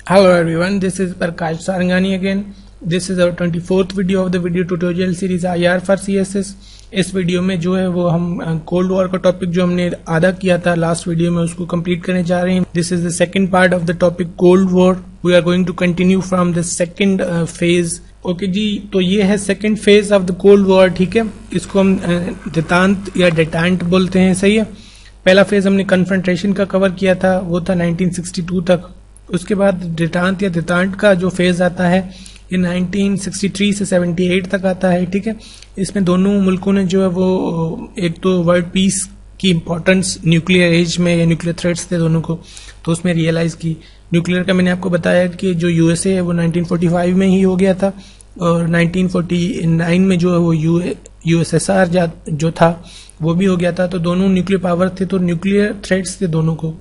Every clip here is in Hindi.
Hello everyone, this is Prakash Sarangani again. This is our 24th video of the video tutorial series IR for CSS. इस वीडियो में जो है वो हम कोल्ड वॉर का टॉपिक जो हमने आधा किया था लास्ट वीडियो में उसको कंप्लीट करने जा रहे हैं. This is the second part of the topic cold war. We are going to continue from the second phase. Okay जी, तो ये है second phase of the cold war. ठीक है, इसको हम देतांत या डेटांट बोलते हैं. सही है. पहला फेज हमने कन्फ्रंटेशन का कवर किया था, वो था 1962 तक. उसके बाद डेटांत या देतांट का जो फेज आता है ये 1963 से 78 तक आता है. ठीक है, इसमें दोनों मुल्कों ने जो है वो एक तो वर्ल्ड पीस की इम्पोर्टेंस न्यूक्लियर एज में या न्यूक्लियर थ्रेट्स थे दोनों को, तो उसमें रियलाइज की. न्यूक्लियर का मैंने आपको बताया कि जो यूएसए है वो 1945 में ही हो गया था और 1949 में जो है वो यूएसएसआर जो था वो भी हो गया था. तो दोनों न्यूक्लियर पावर थे, तो न्यूक्लियर थ्रेट्स थे दोनों को.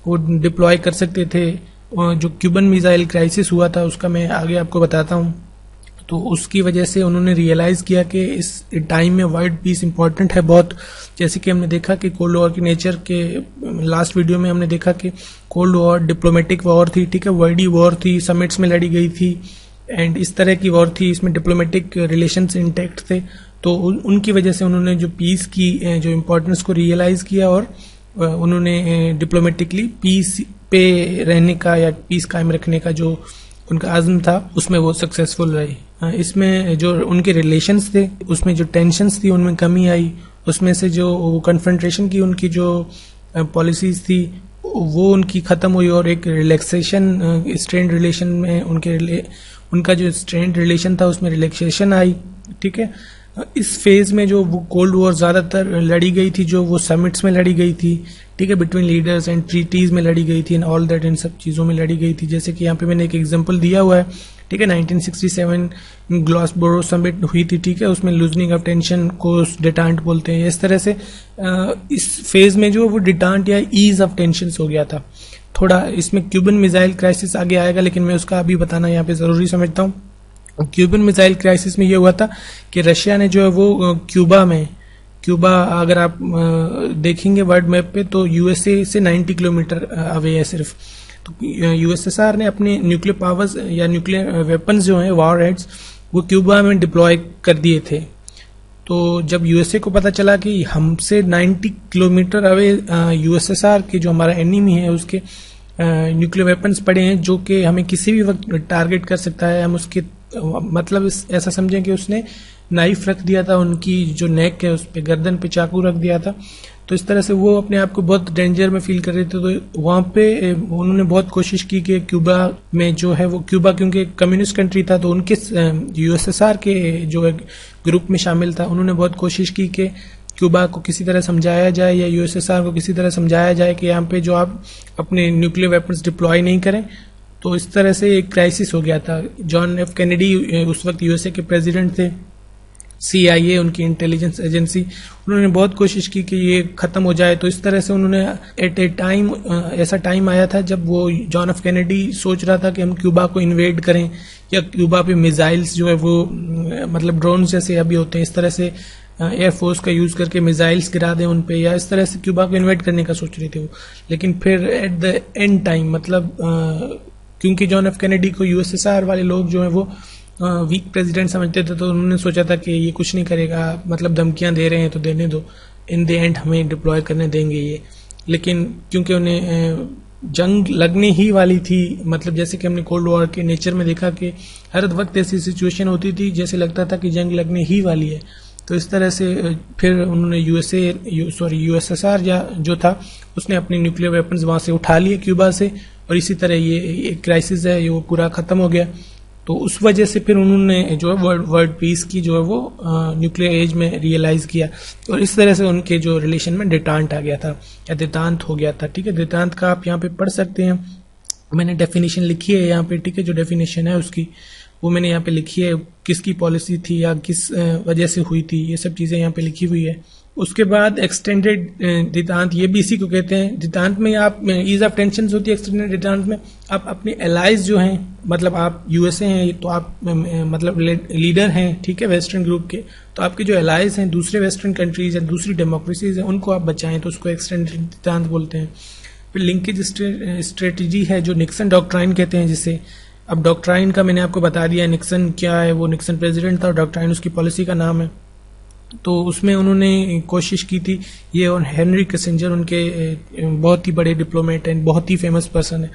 वो डिप्लॉय कर सकते थे. जो क्यूबन मिसाइल क्राइसिस हुआ था उसका मैं आगे आपको बताता हूँ. तो उसकी वजह से उन्होंने रियलाइज किया कि इस टाइम में वर्ल्ड पीस इंपॉर्टेंट है बहुत. जैसे कि हमने देखा कि कोल्ड वॉर की नेचर के लास्ट वीडियो में हमने देखा कि कोल्ड वॉर डिप्लोमेटिक वॉर थी. ठीक है, वर्ल्ड वॉर थी, समिट्स में लड़ी गई थी एंड इस तरह की वॉर थी. इसमें डिप्लोमेटिक रिलेशंस इंटैक्ट थे. तो उनकी वजह से उन्होंने जो पीस की जो इम्पोर्टेंस को रियलाइज किया और उन्होंने डिप्लोमेटिकली पीस पे रहने का या पीस कायम रखने का जो उनका आज़म था उसमें वो सक्सेसफुल रहे. इसमें जो उनके रिलेशंस थे उसमें जो टेंशन्स थी उनमें कमी आई. उसमें से जो कन्फ्रंटेशन की उनकी जो पॉलिसीज थी वो उनकी ख़त्म हुई और एक रिलैक्सेशन स्ट्रेंड रिलेशन में उनका जो स्ट्रेंड रिलेशन था उसमें रिलैक्सेशन आई. ठीक है, इस फेज में जो वो कोल्ड वॉर ज्यादातर लड़ी गई थी जो वो समिट्स में लड़ी गई थी. ठीक है, बिटवीन लीडर्स एंड ट्रीटीज में लड़ी गई थी एंड ऑल दैट, इन सब चीजों में लड़ी गई थी. जैसे कि यहाँ पे मैंने एक एग्जांपल दिया हुआ है. ठीक है, 1967 ग्लासगो समिट हुई थी. ठीक है, उसमें लूजनिंग ऑफ टेंशन को डिटांट बोलते हैं. इस तरह से इस फेज में जो वो डिटांट या ईज ऑफ टेंशन हो गया था. थोड़ा इसमें क्यूबन मिसाइल क्राइसिस आगे आएगा लेकिन मैं उसका अभी बताना यहाँ पे जरूरी समझता हूँ. क्यूबन मिसाइल क्राइसिस में ये हुआ था कि रशिया ने जो है वो क्यूबा अगर आप देखेंगे वर्ल्ड मैप पे तो यूएसए से 90 किलोमीटर अवे है सिर्फ. तो यूएसएसआर ने अपने न्यूक्लियर पावर्स या न्यूक्लियर वेपन्स जो हैं वॉर हेड्स वो क्यूबा में डिप्लॉय कर दिए थे. तो जब यूएसए को पता चला कि हमसे 90 किलोमीटर अवे यूएसएसआर के जो हमारा एनिमी है उसके न्यूक्लियर वेपन्स पड़े हैं जो कि हमें किसी भी वक्त टारगेट कर सकता है, हम उसके मतलब ऐसा समझें कि उसने नाइफ रख दिया था, उनकी जो नेक है उस पे गर्दन पे चाकू रख दिया था. तो इस तरह से वो अपने आप को बहुत डेंजर में फील कर रहे थे. तो वहां पे उन्होंने बहुत कोशिश की कि क्यूबा में जो है वो क्यूबा क्योंकि कम्युनिस्ट कंट्री था तो उनके यूएसएसआर के जो ग्रुप में शामिल था. उन्होंने बहुत कोशिश की कि क्यूबा को किसी तरह समझाया जाए या यूएसएसआर को किसी तरह समझाया जाए कि यहाँ पे जो आप अपने न्यूक्लियर वेपन्स डिप्लॉय नहीं करें. तो इस तरह से एक क्राइसिस हो गया था. जॉन एफ कैनेडी उस वक्त यूएसए के प्रेसिडेंट थे. CIA उनकी इंटेलिजेंस एजेंसी, उन्होंने बहुत कोशिश की कि ये खत्म हो जाए. तो इस तरह से उन्होंने एट ए टाइम ऐसा टाइम आया था जब वो जॉन एफ कैनेडी सोच रहा था कि हम क्यूबा को इन्वेड करें या क्यूबा पे मिसाइल्स जो है वो मतलब ड्रोन जैसे अभी होते हैं इस तरह से एयरफोर्स का यूज करके मिसाइल्स गिरा दें उन पे या इस तरह से क्यूबा को इन्वेड करने का सोच रहे थे वो. लेकिन फिर एट द एंड टाइम मतलब क्योंकि जॉन एफ कैनेडी को यूएसएसआर वाले लोग जो है वो वीक प्रेसिडेंट समझते थे तो उन्होंने सोचा था कि ये कुछ नहीं करेगा, मतलब धमकियां दे रहे हैं तो देने दो, इन द एंड हमें डिप्लॉय करने देंगे ये. लेकिन क्योंकि उन्हें जंग लगने ही वाली थी, मतलब जैसे कि हमने कोल्ड वॉर के नेचर में देखा कि हर वक्त ऐसी सिचुएशन होती थी जैसे लगता था कि जंग लगने ही वाली है. तो इस तरह से फिर उन्होंने यूएसएसआर जो था उसने अपने न्यूक्लियर वेपन्स वहां से उठा लिए क्यूबा से और इसी तरह ये एक क्राइसिस है ये वो पूरा खत्म हो गया. तो उस वजह से फिर उन्होंने जो है वर्ल्ड पीस की जो है वो न्यूक्लियर एज में रियलाइज किया और इस तरह से उनके जो रिलेशन में डिटांट आ गया था या देतांत हो गया था. ठीक है, देतांत का आप यहाँ पे पढ़ सकते हैं. मैंने डेफिनेशन लिखी है यहाँ पे. ठीक है, जो डेफिनेशन है उसकी वो मैंने यहाँ पे लिखी है, किसकी पॉलिसी थी या किस वजह से हुई थी, ये सब चीजें यहाँ पे लिखी हुई है. उसके बाद एक्सटेंडेड देतांत, ये भी इसी को कहते हैं. देतांत में आप ईज ऑफ टेंशन होती है. एक्सटेंडेड देतांत में आप अपने एलाइज जो हैं, मतलब आप यूएसए हैं तो आप मतलब लीडर हैं. ठीक है, वेस्टर्न ग्रुप के, तो आपके जो एलाइज हैं दूसरे वेस्टर्न कंट्रीज या दूसरी डेमोक्रेसीज हैं उनको आप बचाएं तो उसको एक्सटेंडेड देतांत बोलते हैं. फिर लिंकेज स्ट्रेटजी है जो निक्सन डॉक्ट्राइन कहते हैं जिसे। अब डॉक्ट्राइन का मैंने आपको बता दिया, निक्सन क्या है, वो निक्सन प्रेसिडेंट था और डॉक्ट्राइन उसकी पॉलिसी का नाम है। तो उसमें उन्होंने कोशिश की थी, ये और हेनरी किसिंजर उनके बहुत ही बड़े डिप्लोमेट हैं, बहुत ही फेमस पर्सन है,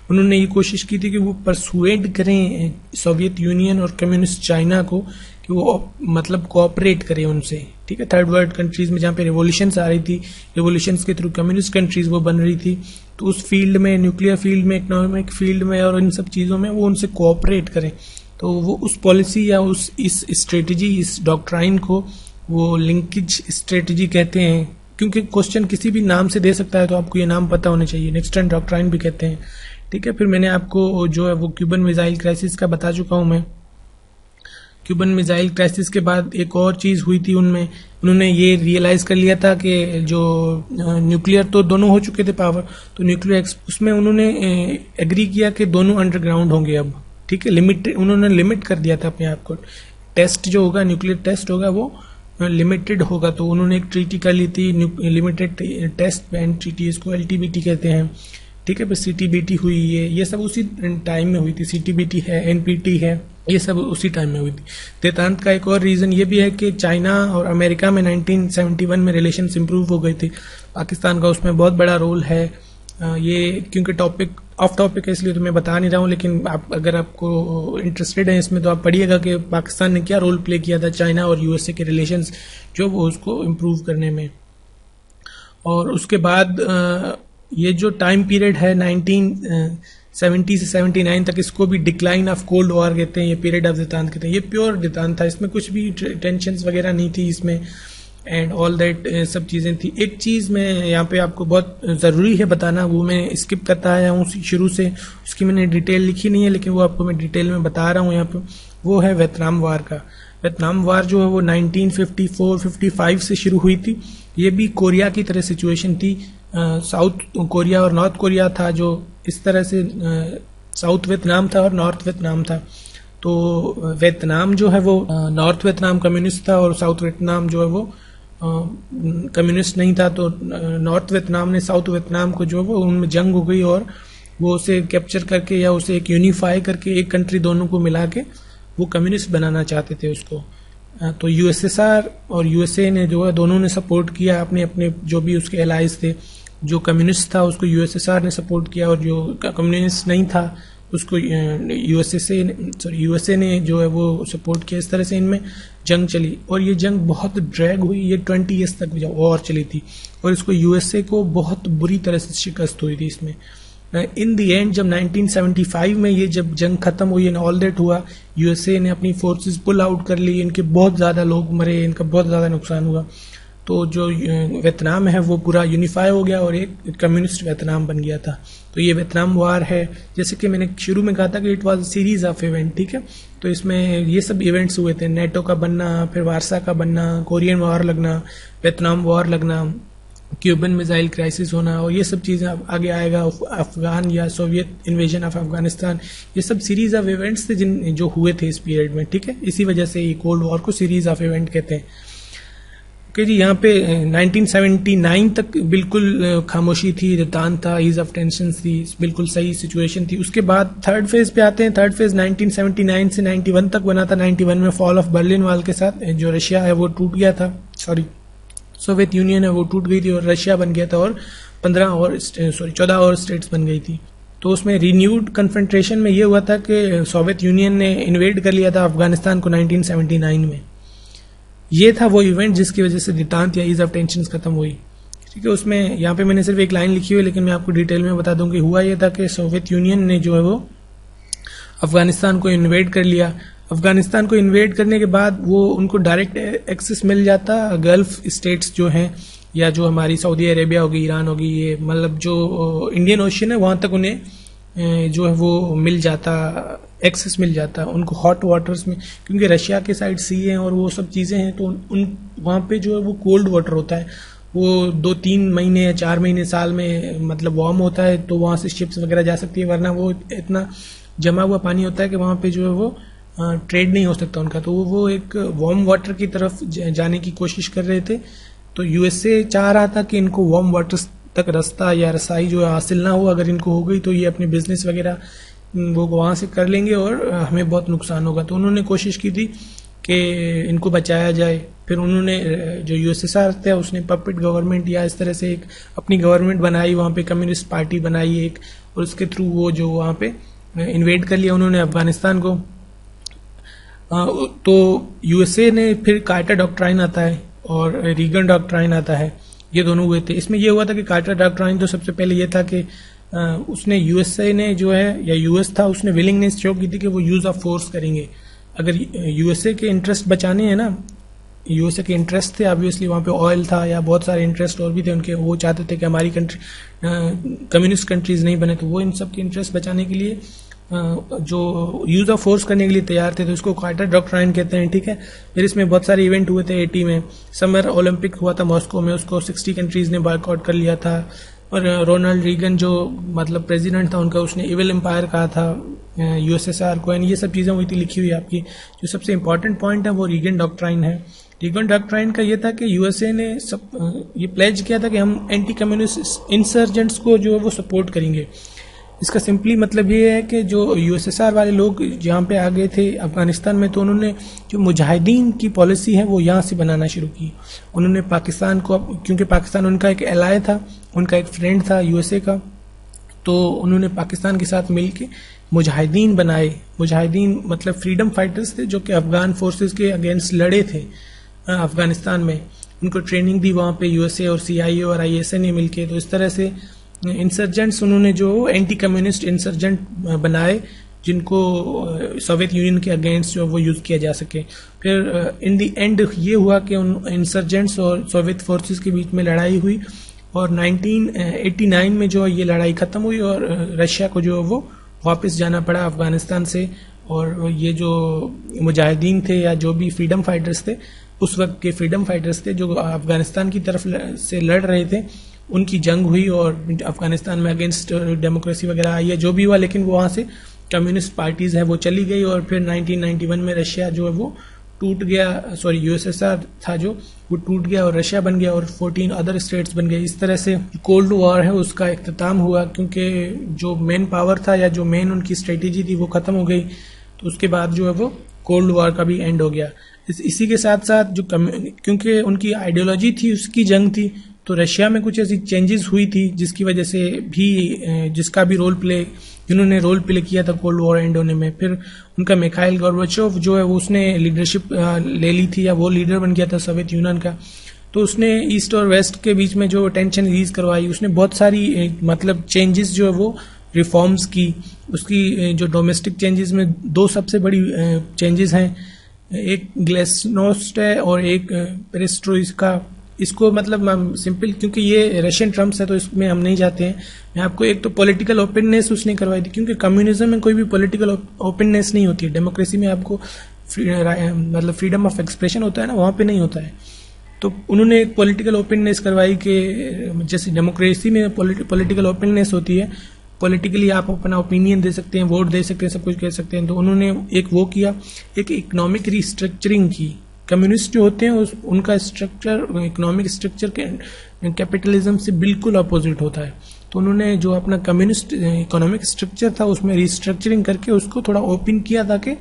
उन्होंने ये कोशिश की थी कि वो परसुएड करें सोवियत यूनियन और कम्युनिस्ट चाइना को कि वो मतलब कोऑपरेट करें उनसे, ठीक है। थर्ड वर्ल्ड कंट्रीज में जहाँ पे रिवोल्यूशंस आ रही थी, रिवोल्यूशंस के थ्रू कम्युनिस्ट कंट्रीज वो बन रही थी, तो उस फील्ड में, न्यूक्लियर फील्ड में, इकोनॉमिक फील्ड में और इन सब चीज़ों में वो उनसे कोऑपरेट करें। तो वो उस पॉलिसी या इस स्ट्रेटजी, इस डॉक्ट्राइन को वो लिंकेज स्ट्रेटजी कहते हैं, क्योंकि क्वेश्चन किसी भी नाम से दे सकता है, तो आपको ये नाम पता होने चाहिए। निक्सन डॉक्ट्राइन भी कहते हैं, ठीक है। फिर मैंने आपको जो है वो क्यूबन मिसाइल क्राइसिस का बता चुका हूं मैं। क्यूबन मिसाइल क्राइसिस के बाद एक और चीज हुई थी, उनमें उन्होंने ये रियलाइज कर लिया था कि जो न्यूक्लियर तो दोनों हो चुके थे पावर, तो न्यूक्लियर उसमें उन्होंने एग्री किया कि दोनों अंडरग्राउंड होंगे अब, ठीक है। उन्होंने लिमिट कर दिया था अपने आप को, टेस्ट जो होगा, न्यूक्लियर टेस्ट होगा वो लिमिटेड होगा। तो उन्होंने एक ट्रीटी कर ली थी, लिमिटेड टेस्ट बैन ट्रीटी, इसको LTBT कहते हैं, ठीक है। फिर CTBT हुई, ये सब उसी टाइम में हुई थी। CTBT है, NPT है, ये सब उसी टाइम में हुई थी। देतांत का एक और रीजन ये भी है कि चाइना और अमेरिका में 1971 में रिलेशंस इंप्रूव हो गई थी, पाकिस्तान का उसमें बहुत बड़ा रोल है। ये क्योंकि टॉपिक ऑफ टॉपिक है इसलिए तो मैं बता नहीं रहा हूँ, लेकिन आप अगर आपको इंटरेस्टेड है इसमें तो आप पढ़िएगा कि पाकिस्तान ने क्या रोल प्ले किया था चाइना और USA के रिलेशंस जो वो उसको इम्प्रूव करने में। और उसके बाद ये जो टाइम पीरियड है 1970 से 79 तक, इसको भी डिक्लाइन ऑफ कोल्ड वॉर कहते हैं, ये पीरियड ऑफ देतांत कहते हैं। ये प्योर देतांत था, इसमें कुछ भी टेंशंस वगैरह नहीं थी इसमें, एंड ऑल दैट सब चीज़ें थी। एक चीज़ मैं यहाँ पे आपको बहुत ज़रूरी है बताना, वो मैं स्किप करता आया हूँ शुरू से, उसकी मैंने डिटेल लिखी नहीं है, लेकिन वो आपको मैं डिटेल में बता रहा हूँ यहाँ पे। वो है वियतनाम वार का। वियतनाम वार जो है वो 1954-55 से शुरू हुई थी। ये भी कोरिया की तरह सिचुएशन थी, साउथ कोरिया और नॉर्थ कोरिया था, जो इस तरह से साउथ वियतनाम था और नॉर्थ वियतनाम था। तो वियतनाम जो है वो नॉर्थ वियतनाम कम्युनिस्ट था और साउथ वियतनाम जो है वो कम्युनिस्ट नहीं था। तो नॉर्थ वियतनाम ने साउथ वियतनाम को जो है वो उनमें जंग हो गई और वो उसे कैप्चर करके या उसे एक यूनिफाई करके एक कंट्री दोनों को मिला के वो कम्युनिस्ट बनाना चाहते थे उसको। तो USSR और USA ने जो है दोनों ने सपोर्ट किया, अपने अपने जो भी उसके एलाइज थे। जो कम्युनिस्ट था उसको USSR ने सपोर्ट किया और जो कम्युनिस्ट नहीं था उसको USA ने जो है वो सपोर्ट किया। इस तरह से इनमें जंग चली और ये जंग बहुत ड्रैग हुई, ये 20 ईयर्स तक वॉर चली थी और इसको USA को बहुत बुरी तरह से शिकस्त हुई थी इसमें। इन द एंड जब 1975 में ये जब जंग खत्म हुई, ऑल दैट हुआ, USA ने अपनी फोर्सेस पुल आउट कर ली, इनके बहुत ज़्यादा लोग मरे, इनका बहुत ज़्यादा नुकसान हुआ। तो जो वियतनाम है वो पूरा यूनिफाई हो गया और एक कम्युनिस्ट वियतनाम बन गया था। तो ये वियतनाम वार है, जैसे कि मैंने शुरू में कहा था कि it was series of event, ठीक है। तो इसमें ये सब इवेंट्स हुए थे, नेटो का बनना, फिर वारसा का बनना, कोरियन वार लगना, वियतनाम वार लगना, क्यूबन मिसाइल क्राइसिस होना, और ये सब चीज़ें आगे आएगा, अफगान या सोवियत इन्वेजन ऑफ अफगानिस्तान, ये सब सीरीज ऑफ इवेंट्स थे जो हुए थे इस पीरियड में, ठीक है। इसी वजह से ये कोल्ड वॉर को सीरीज ऑफ इवेंट कहते हैं। ओके जी, यहाँ पे 1979 तक बिल्कुल खामोशी थी, देतांत था, ईज ऑफ टेंशन थी, बिल्कुल सही सिचुएशन थी। उसके बाद थर्ड फेज पे आते हैं। थर्ड फेज 1979 से 91 तक बना था। 91 में फॉल ऑफ बर्लिन वॉल के साथ जो रशिया है वो टूट गया था, सोवियत यूनियन है वो टूट गई थी और रशिया बन गया था और 14 और स्टेट्स बन गई थी। तो उसमें रिन्यूड कन्फ्रंट्रेशन में ये हुआ था कि सोवियत यूनियन ने इन्वेड कर लिया था अफगानिस्तान को 1979 में। ये था वो इवेंट जिसकी वजह से देतांत या ईज ऑफ टेंशन खत्म हुई, ठीक है। उसमें यहाँ पे मैंने सिर्फ एक लाइन लिखी हुई, लेकिन मैं आपको डिटेल में बता दूं कि हुआ ये था कि सोवियत यूनियन ने जो है वो अफगानिस्तान को इन्वेड कर लिया। अफगानिस्तान को इन्वेड करने के बाद वो उनको डायरेक्ट एक्सेस मिल जाता गल्फ स्टेट्स जो हैं, या जो हमारी सऊदी अरेबिया होगी, ईरान होगी, ये मतलब जो इंडियन ओशन है वहां तक उन्हें जो है वो मिल जाता, एक्सेस मिल जाता उनको हॉट वाटर्स में, क्योंकि रशिया के साइड सी है और वो सब चीज़ें हैं। तो उन वहाँ पे जो है वो कोल्ड वाटर होता है, वो 2-3 महीने या 4 महीने साल में मतलब वार्म होता है, तो वहाँ से शिप्स वगैरह जा सकती है, वरना वो इतना जमा हुआ पानी होता है कि वहाँ पे जो है वो ट्रेड नहीं हो सकता उनका। तो वो एक वार्म वाटर की तरफ जाने की कोशिश कर रहे थे। तो USA चाह रहा था कि इनको वार्म वाटर्स तक रास्ता या रसाई जो है हासिल ना हो, अगर इनको हो गई तो ये अपने बिजनेस वगैरह वो वहाँ से कर लेंगे और हमें बहुत नुकसान होगा। तो उन्होंने कोशिश की थी कि इनको बचाया जाए। फिर उन्होंने जो यूएसएसआर था उसने पपेट गवर्नमेंट या इस तरह से एक अपनी गवर्नमेंट बनाई, वहाँ पे कम्युनिस्ट पार्टी बनाई एक, और उसके थ्रू वो जो वहाँ पे इन्वेड कर लिया उन्होंने अफगानिस्तान को। तो यूएसए ने फिर कार्टर डॉक्ट्राइन आता है और रीगन डॉक्ट्राइन आता है, ये दोनों हुए थे। इसमें ये हुआ था कि कार्टर डॉक्ट्राइन तो सबसे पहले ये था कि उसने यूएसए ने जो है या यूएस था उसने विलिंगनेस शो की थी कि वो यूज ऑफ फोर्स करेंगे। अगर यूएसए के इंटरेस्ट बचाने हैं ना, यूएसए के इंटरेस्ट थे ऑब्वियसली, वहाँ पे ऑयल था या बहुत सारे इंटरेस्ट और भी थे उनके, वो चाहते थे कि हमारी कंट्री कम्युनिस्ट कंट्रीज नहीं बने, तो वो इन सब के इंटरेस्ट बचाने के लिए जो यूज ऑफ फोर्स करने के लिए तैयार थे, तो इसको कार्टर डॉक्ट्राइन कहते हैं, ठीक है। फिर इसमें बहुत सारे इवेंट हुए थे 80 में, समर ओलंपिक हुआ था मॉस्को में, उसको 60 कंट्रीज ने बॉयकॉट कर लिया था। और रोनाल्ड रीगन जो मतलब प्रेसिडेंट था उनका, उसने इविल एम्पायर कहा था यूएसएसआर को, ये सब चीज़ें हुई थी, लिखी हुई आपकी। जो सबसे इंपॉर्टेंट पॉइंट है वो रीगन डॉक्ट्राइन है। रीगन डॉक्ट्राइन का ये था कि यूएसए ने ये प्लेज किया था कि हम एंटी कम्युनिस्ट इंसर्जेंट्स को जो है वो सपोर्ट करेंगे। इसका सिंपली मतलब ये है कि जो यूएसएसआर वाले लोग जहाँ पे आ गए थे अफगानिस्तान में, तो उन्होंने जो मुजाहिदीन की पॉलिसी है वो यहाँ से बनाना शुरू की। उन्होंने पाकिस्तान को, क्योंकि पाकिस्तान उनका एक एलाय था, उनका एक फ्रेंड था यूएसए का, तो उन्होंने पाकिस्तान के साथ मिलके मुजाहिदीन बनाए। मुजाहिदीन मतलब फ्रीडम फाइटर्स थे जो कि अफगान फोर्सेस के अगेंस्ट लड़े थे अफगानिस्तान में। उनको ट्रेनिंग दी वहाँ पे यूएसए और सीआईए और आईएसए ने मिलके। तो इस तरह से इंसर्जेंट्स उन्होंने जो एंटी कम्युनिस्ट इंसर्जेंट बनाए, जिनको सोवियत यूनियन के अगेंस्ट जो वो यूज किया जा सके। फिर इन द एंड ये हुआ कि उन इंसर्जेंट्स और सोवियत फोर्सेस के बीच में लड़ाई हुई और 1989 में जो ये लड़ाई खत्म हुई और रशिया को जो वो वापस जाना पड़ा अफगानिस्तान से। और ये जो मुजाहिदीन थे या जो भी फ्रीडम फाइटर्स थे, उस वक्त के फ्रीडम फाइटर्स थे जो अफगानिस्तान की तरफ से लड़ रहे थे, उनकी जंग हुई और अफगानिस्तान में अगेंस्ट डेमोक्रेसी वगैरह आई है, जो भी हुआ। लेकिन वो वहाँ से कम्युनिस्ट पार्टीज है वो चली गई और फिर 1991 में रशिया जो है वो टूट गया, सॉरी यूएसएसआर था जो, वो टूट गया और रशिया बन गया और 14 अदर स्टेट्स बन गए। इस तरह से कोल्ड वॉर है उसका इख्तिताम हुआ, क्योंकि जो मेन पावर था या जो मेन उनकी स्ट्रेटेजी थी वो खत्म हो गई। तो उसके बाद जो है वो कोल्ड वॉर का भी एंड हो गया। इसी के साथ साथ जो क्योंकि उनकी आइडियोलॉजी थी उसकी जंग थी, तो रशिया में कुछ ऐसी चेंजेस हुई थी जिसकी वजह से भी, जिसका भी जिन्होंने रोल प्ले किया था कोल्ड वॉर एंड होने में। फिर उनका मिखाइल गोर्बाचोव जो है वो उसने लीडरशिप ले ली थी या वो लीडर बन गया था सोवियत यूनियन का। तो उसने ईस्ट और वेस्ट के बीच में जो टेंशन रिलीज करवाई, उसने बहुत सारी मतलब चेंजेस जो है वो रिफॉर्म्स की। उसकी जो डोमेस्टिक चेंजेस में दो सबसे बड़ी चेंजेस हैं, एक ग्लेस्नोस्ट है और एक पेरेस्ट्रोइका। इसको मतलब सिंपल, क्योंकि ये रशियन टर्म्स है तो इसमें हम नहीं जाते हैं। मैं आपको एक तो पॉलिटिकल ओपननेस उसने करवाई थी, क्योंकि कम्युनिज्म में कोई भी पॉलिटिकल ओपननेस नहीं होती है। डेमोक्रेसी में आपको मतलब फ्रीडम ऑफ एक्सप्रेशन होता है ना, वहाँ पे नहीं होता है। तो उन्होंने एक पॉलिटिकल ओपननेस करवाई कि जैसे डेमोक्रेसी में पॉलिटिकल ओपननेस होती है, पॉलिटिकली आप अपना ओपिनियन दे सकते हैं, वोट दे सकते हैं, सब कुछ कह सकते हैं। तो उन्होंने एक वो किया, एक इकोनॉमिक रिस्ट्रक्चरिंग की। कम्युनिस्ट जो होते हैं उनका स्ट्रक्चर, इकोनॉमिक स्ट्रक्चर कैपिटलिज्म से बिल्कुल अपोजिट होता है। तो उन्होंने जो अपना कम्युनिस्ट इकोनॉमिक स्ट्रक्चर था उसमें रिस्ट्रक्चरिंग करके उसको थोड़ा ओपन किया, ताकि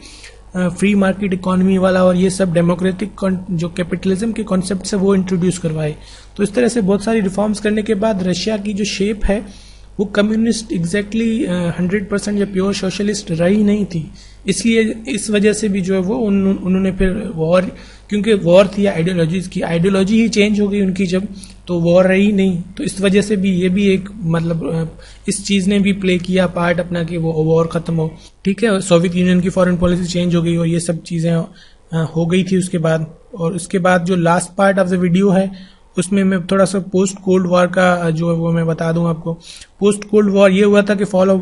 फ्री मार्केट इकोनॉमी वाला और ये सब डेमोक्रेटिक जो कैपिटलिज्म के कॉन्सेप्ट है वो इंट्रोड्यूस करवाए। तो इस तरह से बहुत सारी रिफॉर्म्स करने के बाद रशिया की जो शेप है वो कम्युनिस्ट एग्जैक्टली 100% या प्योर सोशलिस्ट रही नहीं थी। इसलिए इस वजह से भी जो है वो उन्होंने फिर वॉर, क्योंकि वॉर थी आइडियोलॉजीज की, आइडियोलॉजी ही चेंज हो गई उनकी जब, तो वॉर रही नहीं। तो इस वजह से भी ये भी एक मतलब इस चीज ने भी प्ले किया पार्ट अपना कि वो वॉर खत्म हो। ठीक है, सोवियत यूनियन की फॉरेन पॉलिसी चेंज हो गई और ये सब चीजें हो गई थी उसके बाद। और उसके बाद जो last part of the video है उसमें मैं थोड़ा सा पोस्ट कोल्ड वॉर का जो है वो मैं बता दूं आपको। पोस्ट कोल्ड वॉर ये हुआ था कि फॉल ऑफ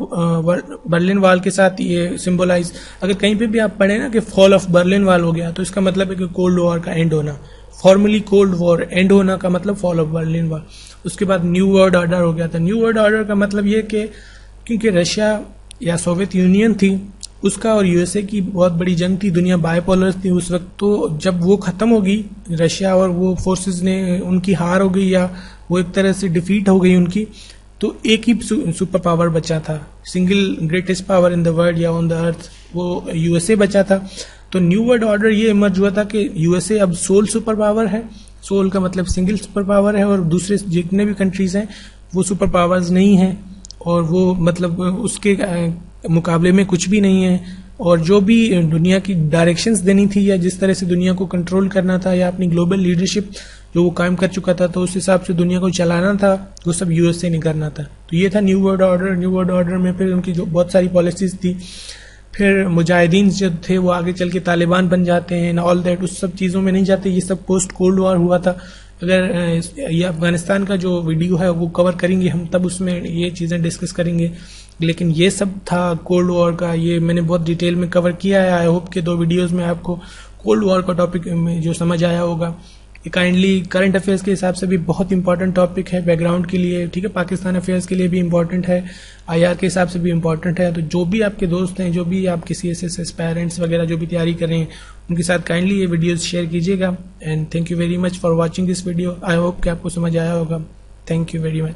बर्लिन वॉल के साथ ये सिंबलाइज, अगर कहीं पे भी आप पढ़े ना कि फॉल ऑफ बर्लिन वॉल हो गया, तो इसका मतलब है कि कोल्ड वॉर का एंड होना। फॉर्मली कोल्ड वॉर एंड होना का मतलब फॉल ऑफ बर्लिन वॉल। उसके बाद न्यू वर्ल्ड ऑर्डर हो गया था। न्यू वर्ल्ड ऑर्डर का मतलब ये कि क्योंकि रशिया या सोवियत यूनियन थी, उसका और यूएसए की बहुत बड़ी जंग थी, दुनिया बायपोलर थी उस वक्त। तो जब वो खत्म होगी रशिया और वो फोर्सेस ने, उनकी हार हो गई या वो एक तरह से डिफीट हो गई उनकी, तो एक ही सुपर पावर बचा था, single greatest power in the world या ऑन द अर्थ, वो यूएसए बचा था। तो न्यू वर्ल्ड ऑर्डर ये इमर्ज हुआ था कि यूएसए अब सोल सुपर पावर है, सोल का मतलब सिंगल सुपर पावर है, और दूसरे जितने भी कंट्रीज हैं वो सुपर पावर्स नहीं हैं, और वो मतलब उसके मुकाबले में कुछ भी नहीं है। और जो भी दुनिया की डायरेक्शंस देनी थी या जिस तरह से दुनिया को कंट्रोल करना था या अपनी ग्लोबल लीडरशिप जो वो कायम कर चुका था, तो उस हिसाब से दुनिया को चलाना था, वो सब यूएसए ने करना था। तो ये था new world order. New world order में फिर उनकी जो बहुत सारी पॉलिसीज थी, फिर मुजाहिदीन जो थे वो आगे चल के तालिबान बन जाते हैं, ऑल दैट, उस सब चीज़ों में नहीं जाते। ये सब पोस्ट कोल्ड वॉर हुआ था। अगर ये अफगानिस्तान का जो वीडियो है वो कवर करेंगे हम, तब उसमें ये चीज़ें डिस्कस करेंगे। लेकिन ये सब था कोल्ड वॉर का, ये मैंने बहुत डिटेल में कवर किया है। आई होप कि 2 वीडियोस में आपको कोल्ड वॉर का टॉपिक में जो समझ आया होगा। ये काइंडली करंट अफेयर्स के हिसाब से भी बहुत इंपॉर्टेंट टॉपिक है, बैकग्राउंड के लिए, ठीक है, पाकिस्तान अफेयर्स के लिए भी इंपॉर्टेंट है, आईआर के हिसाब से भी इंपॉर्टेंट है। तो जो भी आपके दोस्त हैं, जो भी आपके सीएसएस पेरेंट्स वगैरह जो भी तैयारी कर रहे हैं, उनके साथ काइंडली ये वीडियोस शेयर कीजिएगा। And thank you very much for watching this video. I hope कि आपको समझ आया होगा। Thank you very much.